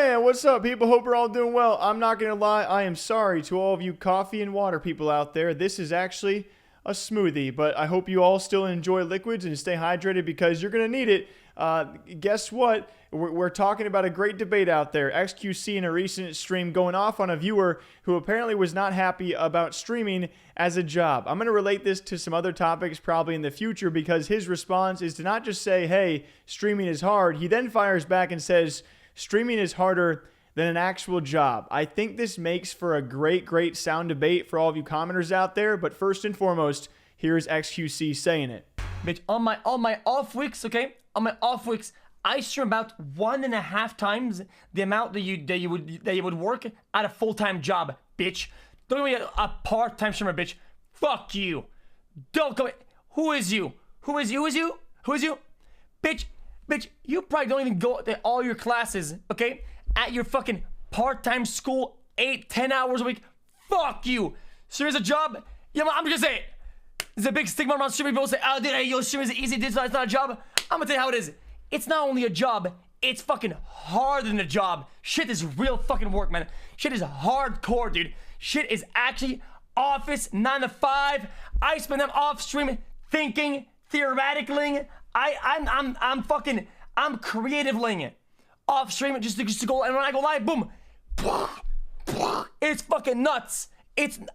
Man, what's up, people? Hope we're all doing well. I'm not going to lie, I am sorry to all of you coffee and water people out there. This is actually a smoothie, but I hope you all still enjoy liquids and stay hydrated because you're going to need it. Guess what? We're talking about a great debate out there. xQc in a recent stream going off on a viewer who apparently was not happy about streaming as a job. I'm going to relate this to some other topics probably in the future because his response is to not just say, hey, streaming is hard. He then fires back and says, streaming is harder than an actual job. I think this makes for a great sound debate for all of you commenters out there. But first and foremost, here's xQc saying it. Bitch, on my off weeks, okay? On my off weeks, I stream about 1.5 times the amount that you would work at a full-time job, bitch. Don't give me a part-time streamer, bitch. Fuck you. Don't come. Who is you? Who is you? Who is you? Who is you? Bitch, you probably don't even go to all your classes, okay? At your fucking part-time school, 8-10 hours a week. Fuck you. So here's a job. Yeah, I'm just gonna say it. There's a big stigma around streaming. People say, oh, dude, yo, streaming is easy. It's not a job. I'm gonna tell you how it is. It's not only a job, it's fucking harder than a job. Shit is real fucking work, man. Shit is hardcore, dude. Shit is actually office 9 to 5. I spend them off streaming, thinking, theoretically. I'm creative-ling off streaming just to go, and when I go live, boom. It's fucking nuts.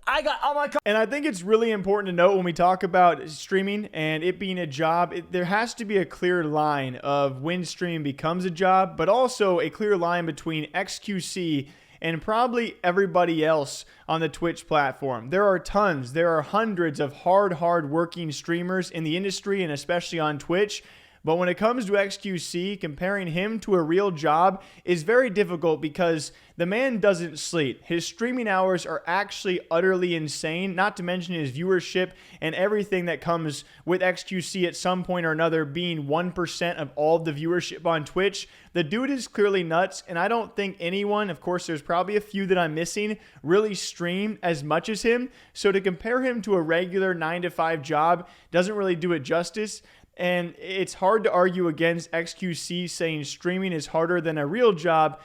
I got all my. And I think it's really important to note when we talk about streaming and it being a job, there has to be a clear line of when streaming becomes a job, but also a clear line between xQc and probably everybody else on the Twitch platform. There are hundreds of hard working streamers in the industry and especially on Twitch. But when it comes to xQc, comparing him to a real job is very difficult because the man doesn't sleep. His streaming hours are actually utterly insane, not to mention his viewership and everything that comes with xQc at some point or another being 1% of all of the viewership on Twitch. The dude is clearly nuts, and I don't think anyone, of course there's probably a few that I'm missing, really stream as much as him. So to compare him to a regular 9 to 5 job doesn't really do it justice. And it's hard to argue against xQc saying streaming is harder than a real job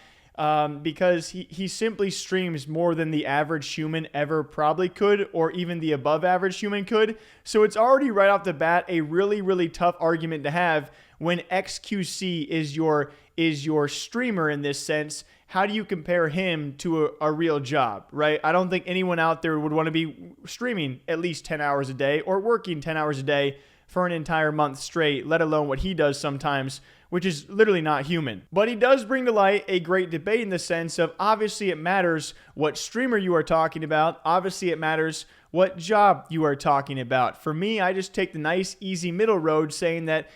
because he simply streams more than the average human ever probably could, or even the above average human could. So it's already right off the bat a really tough argument to have when xQc is your streamer in this sense. How do you compare him to a real job, right? I don't think anyone out there would want to be streaming at least 10 hours a day or working 10 hours a day for an entire month straight, let alone what he does sometimes, which is literally not human. But he does bring to light a great debate in the sense of obviously it matters what streamer you are talking about. Obviously it matters what job you are talking about. For me, I just take the nice, easy middle road saying that,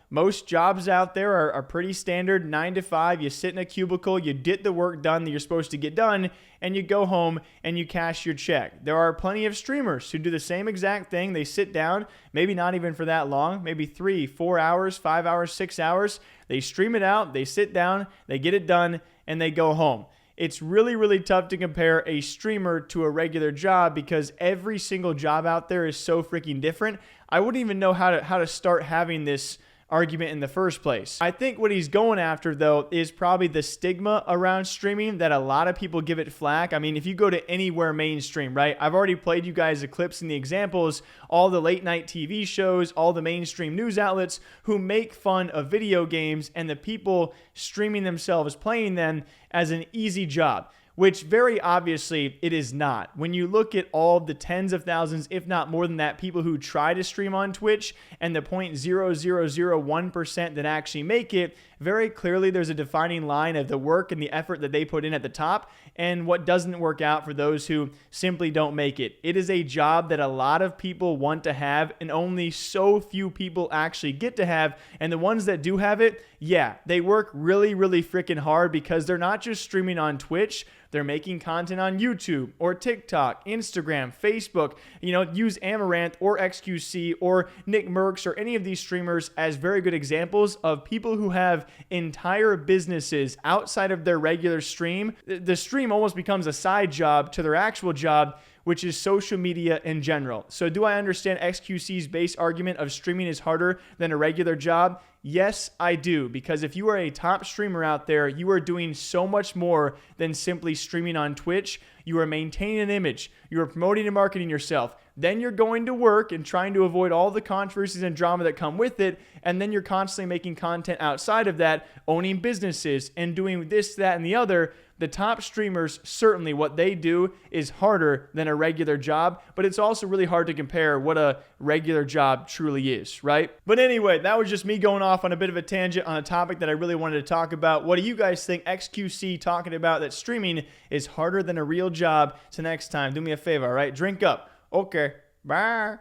most jobs out there are pretty standard, 9 to 5. You sit in a cubicle, you get the work done that you're supposed to get done, and you go home and you cash your check. There are plenty of streamers who do the same exact thing. They sit down, maybe not even for that long, maybe 3, 4 hours, 5 hours, 6 hours. They stream it out, they sit down, they get it done, and they go home. It's really tough to compare a streamer to a regular job because every single job out there is so freaking different. I wouldn't even know how to start having this argument in the first place. I think what he's going after though is probably the stigma around streaming that a lot of people give it flack. I mean, if you go to anywhere mainstream, right? I've already played you guys the clips and the examples, all the late night TV shows, all the mainstream news outlets who make fun of video games and the people streaming themselves playing them as an easy job, which very obviously it is not. When you look at all the tens of thousands, if not more than that, people who try to stream on Twitch and the 0.0001% that actually make it, very clearly there's a defining line of the work and the effort that they put in at the top and what doesn't work out for those who simply don't make it. It is a job that a lot of people want to have and only so few people actually get to have. And the ones that do have it, yeah, they work really freaking hard because they're not just streaming on Twitch. They're making content on YouTube or TikTok, Instagram, Facebook. Use Amaranth or xQc or Nick Merckx or any of these streamers as very good examples of people who have entire businesses outside of their regular stream. The stream almost becomes a side job to their actual job, which is social media in general. So do I understand xQc's base argument of streaming is harder than a regular job? Yes, I do, because if you are a top streamer out there, you are doing so much more than simply streaming on Twitch. You are maintaining an image. You are promoting and marketing yourself. Then you're going to work and trying to avoid all the controversies and drama that come with it. And then you're constantly making content outside of that, owning businesses and doing this, that, and the other. The top streamers, certainly what they do is harder than a regular job, but it's also really hard to compare what a regular job truly is, right? But anyway, that was just me going off on a bit of a tangent on a topic that I really wanted to talk about. What do you guys think? xQc talking about that streaming is harder than a real job. So next time, do me a favor, all right? Drink up. Okay. Bye.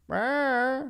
Bye.